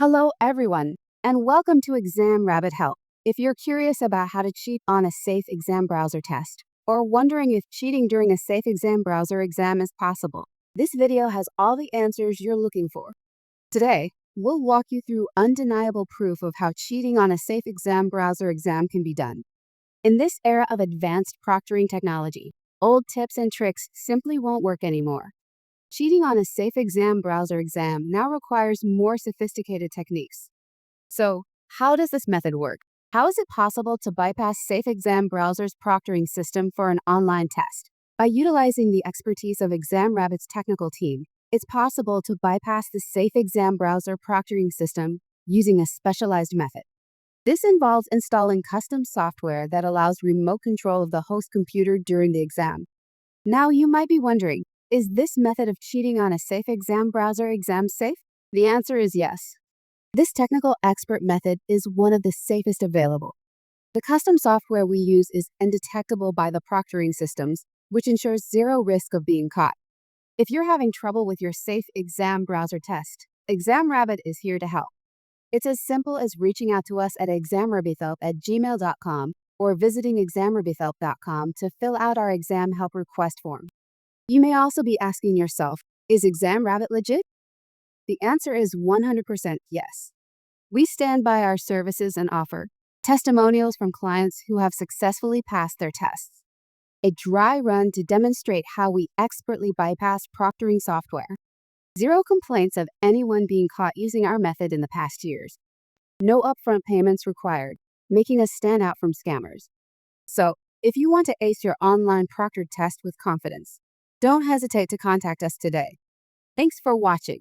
Hello, everyone, and welcome to Exam Rabbit Help. If you're curious about how to cheat on a safe exam browser test, or wondering if cheating during a safe exam browser exam is possible, this video has all the answers you're looking for. Today, we'll walk you through undeniable proof of how cheating on a safe exam browser exam can be done. In this era of advanced proctoring technology, old tips and tricks simply won't work anymore. Cheating on a safe exam browser exam now requires more sophisticated techniques. So, how does this method work? How is it possible to bypass Safe Exam Browser's proctoring system for an online test? By utilizing the expertise of ExamRabbit's technical team, it's possible to bypass the Safe Exam Browser proctoring system using a specialized method. This involves installing custom software that allows remote control of the host computer during the exam. Now, you might be wondering, is this method of cheating on a safe exam browser exam safe? The answer is yes. This technical expert method is one of the safest available. The custom software we use is undetectable by the proctoring systems, which ensures zero risk of being caught. If you're having trouble with your safe exam browser test, ExamRabbit is here to help. It's as simple as reaching out to us at examrabbithelp@gmail.com or visiting examrabbithelp.com to fill out our exam help request form. You may also be asking yourself, is ExamRabbit legit? The answer is 100% yes. We stand by our services and offer testimonials from clients who have successfully passed their tests, a dry run to demonstrate how we expertly bypass proctoring software, zero complaints of anyone being caught using our method in the past years, no upfront payments required, making us stand out from scammers. So, if you want to ace your online proctored test with confidence, don't hesitate to contact us today. Thanks for watching.